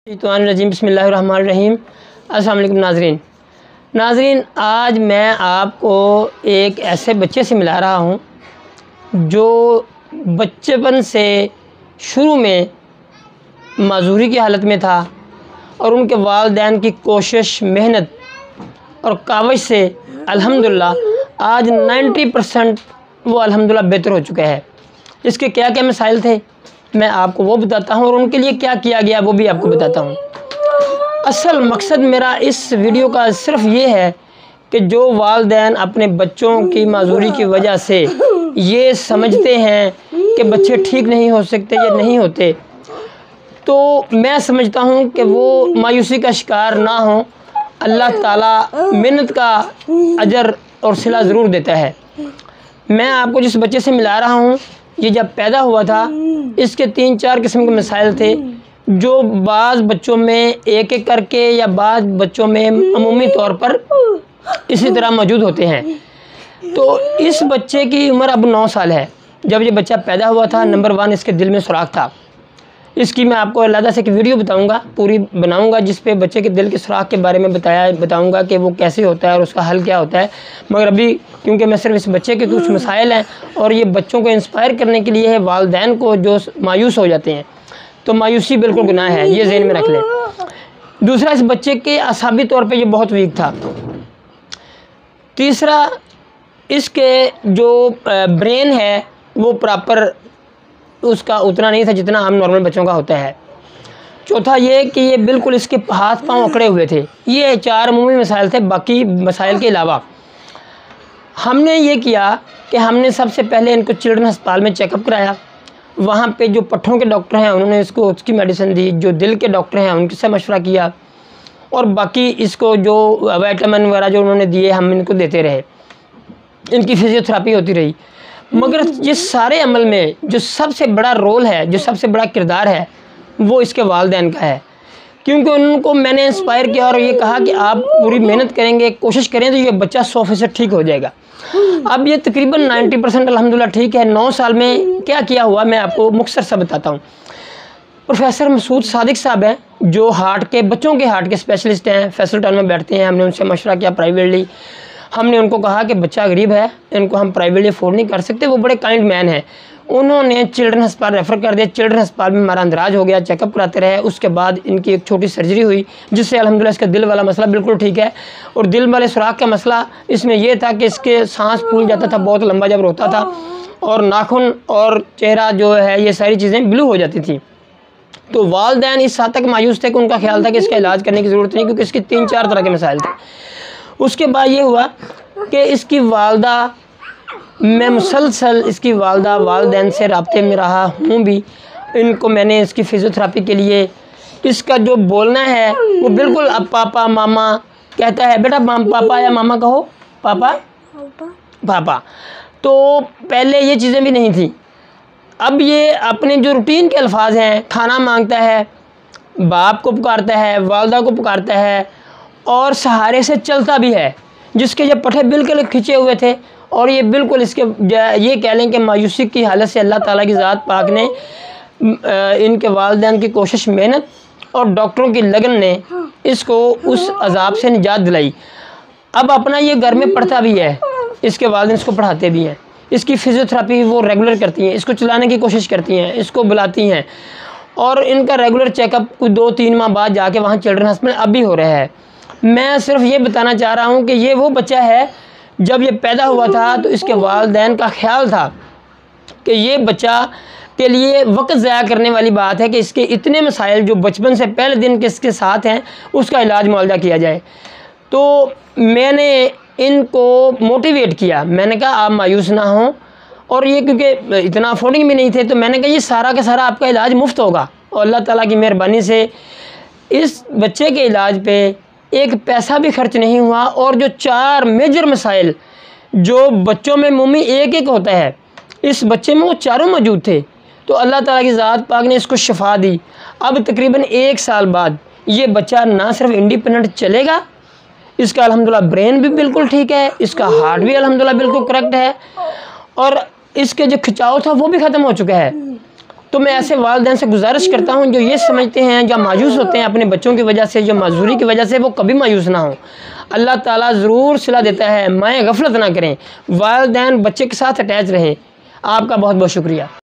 रजीम बिस्मिल्लाहिर्रहमानिर्रहीम। अस्सलाम वालेकुम नाज़रीन, आज मैं आपको एक ऐसे बच्चे से मिला रहा हूँ जो बचपन से शुरू में माजूरी की हालत में था और उनके वालिदैन की कोशिश, मेहनत और काविश से अल्हम्दुलिल्लाह आज 90% वो अल्हम्दुलिल्लाह बेहतर हो चुका है। इसके क्या क्या मसाइल थे मैं आपको वो बताता हूँ और उनके लिए क्या किया गया वो भी आपको बताता हूँ। असल मकसद मेरा इस वीडियो का सिर्फ ये है कि जो वालिदैन अपने बच्चों की माजूरी की वजह से ये समझते हैं कि बच्चे ठीक नहीं हो सकते या नहीं होते, तो मैं समझता हूँ कि वो मायूसी का शिकार ना हो। अल्लाह ताला मेहनत का अजर और सिला ज़रूर देता है। मैं आपको जिस बच्चे से मिला रहा हूँ, ये जब पैदा हुआ था इसके 3-4 किस्म के मसाइल थे जो बाज़ बच्चों में एक एक करके या बाज़ बच्चों में अमूमी तौर पर इसी तरह मौजूद होते हैं। तो इस बच्चे की उम्र अब 9 साल है। जब ये बच्चा पैदा हुआ था, नंबर 1 इसके दिल में सुराख था। इसकी मैं आपको अलग से एक वीडियो बताऊंगा, पूरी बनाऊंगा, जिस पे बच्चे के दिल के सुराख के बारे में बताऊंगा कि वो कैसे होता है और उसका हल क्या होता है। मगर अभी क्योंकि मैं सिर्फ इस बच्चे के कुछ मसाइल हैं और ये बच्चों को इंस्पायर करने के लिए है, वालिदैन को जो मायूस हो जाते हैं, तो मायूसी बिल्कुल गुनाह है, ये ज़हन में रख लें। दूसरा, इस बच्चे के असाबी तौर पर ये बहुत वीक था। तीसरा, इसके जो ब्रेन है वो प्रॉपर उसका उतना नहीं था जितना हम नॉर्मल बच्चों का होता है। चौथा ये कि ये बिल्कुल इसके हाथ पांव अकड़े हुए थे। ये 4 अमूमी मसाइल थे। बाकी मसाइल के अलावा हमने ये किया कि हमने सबसे पहले इनको चिल्ड्रन अस्पताल में चेकअप कराया। वहाँ पे जो पट्ठों के डॉक्टर हैं उन्होंने इसको उसकी मेडिसिन दी, जो दिल के डॉक्टर हैं उनसे मशवरा किया और बाकी इसको जो विटामिन वगैरह जो उन्होंने दिए हम इनको देते रहे। इनकी फिजियोथेरेपी होती रही। मगर ये सारे अमल में जो सबसे बड़ा रोल है, जो सबसे बड़ा किरदार है, वो इसके वालिदैन का है। क्योंकि उनको मैंने इंस्पायर किया और ये कहा कि आप पूरी मेहनत करेंगे, कोशिश करें तो ये बच्चा 100% ठीक हो जाएगा। अब ये तकरीबन 90% अल्हम्दुलिल्लाह ठीक है। 9 साल में क्या किया हुआ मैं आपको मुख्तसर सा बताता हूँ। प्रोफेसर मसूद सादिक साहब हैं जो बच्चों के हार्ट के स्पेशलिस्ट हैं, फैसल टाउन में बैठते हैं। हमने उनसे मशवरा किया प्राइवेटली। हमने उनको कहा कि बच्चा गरीब है, इनको हम प्राइवेटली अफोर्ड नहीं कर सकते। वो बड़े काइंड मैन हैं। उन्होंने चिल्ड्रन अस्पताल रेफ़र कर दिया। चिल्ड्रन अस्पताल में हमारा अंदराज हो गया, चेकअप कराते रहे। उसके बाद इनकी एक छोटी सर्जरी हुई जिससे अल्हम्दुलिल्लाह इसका दिल वाला मसला बिल्कुल ठीक है। और दिल वाले सुराख का मसला इसमें यह था कि इसके सांस फूल जाता था बहुत लंबा जब रोता था, और नाखून और चेहरा जो है ये सारी चीज़ें ब्लू हो जाती थी। तो वालिदैन इस हद तक मायूस थे कि उनका ख्याल था कि इसका इलाज करने की ज़रूरत नहीं, क्योंकि इसके 3-4 तरह के मसाइल थे। उसके बाद ये हुआ कि इसकी वालदा, मैं मुसलसल इसकी वालिदैन से राब्ते में रहा हूँ भी। इनको मैंने इसकी फिजियोथेरेपी के लिए, इसका जो बोलना है वो बिल्कुल अब पापा मामा कहता है। बेटा पापा या मामा कहो, पापा। तो पहले ये चीज़ें भी नहीं थी। अब ये अपने जो रूटीन के अल्फाज हैं, खाना मांगता है, बाप को पुकारता है, वालदा को पुकारता है और सहारे से चलता भी है, जिसके जब पट्टे बिल्कुल खिंचे हुए थे। और ये बिल्कुल इसके ये कह लें कि मायूसी की हालत से अल्लाह ताला की ज़ात पाक ने इनके वालिदैन की कोशिश, मेहनत और डॉक्टरों की लगन ने इसको उस अजाब से निजात दिलाई। अब अपना ये घर में पढ़ता भी है, इसके वालिदैन इसको पढ़ाते भी हैं। इसकी फिजियोथेरेपी वो रेगुलर करती हैं, इसको चलाने की कोशिश करती हैं, इसको बुलाती हैं और इनका रेगुलर चेकअप कुछ 2-3 माह बाद जाके वहाँ चिल्ड्रन हॉस्पिटल अब भी हो रहा है। मैं सिर्फ ये बताना चाह रहा हूँ कि ये वो बच्चा है, जब ये पैदा हुआ था तो इसके वालिदैन का ख्याल था कि ये बच्चा के लिए वक्त ज़ाया करने वाली बात है कि इसके इतने मसाइल जो बचपन से पहले दिन के इसके साथ हैं उसका इलाज मुआवजा किया जाए। तो मैंने इनको मोटिवेट किया। मैंने कहा आप मायूस ना हों, और ये क्योंकि इतना अफोर्डिंग भी नहीं थे, तो मैंने कहा ये सारा का सारा आपका इलाज मुफ्त होगा और अल्लाह ताला की मेहरबानी से इस बच्चे के इलाज पे एक पैसा भी खर्च नहीं हुआ। और जो 4 मेजर मसाइल जो बच्चों में मुमी एक होता है, इस बच्चे में वो चारों मौजूद थे। तो अल्लाह ताला की ज़ात पाक ने इसको शिफा दी। अब तकरीबन 1 साल बाद ये बच्चा ना सिर्फ इंडिपेंडेंट चलेगा, इसका अल्हम्दुलिल्लाह ब्रेन भी बिल्कुल ठीक है, इसका हार्ट भी अल्हम्दुलिल्लाह बिल्कुल करेक्ट है और इसके जो खिंचाव था वो भी ख़त्म हो चुका है। तो मैं ऐसे वालिदैन से गुजारिश करता हूँ जो ये समझते हैं, जो मायूस होते हैं अपने बच्चों की वजह से, जो माजूरी की वजह से, वो कभी मायूस ना हो। अल्लाह ताला ज़रूर सिला देता है। माएँ गफलत ना करें, वालिदैन बच्चे के साथ अटैच रहें। आपका बहुत बहुत शुक्रिया।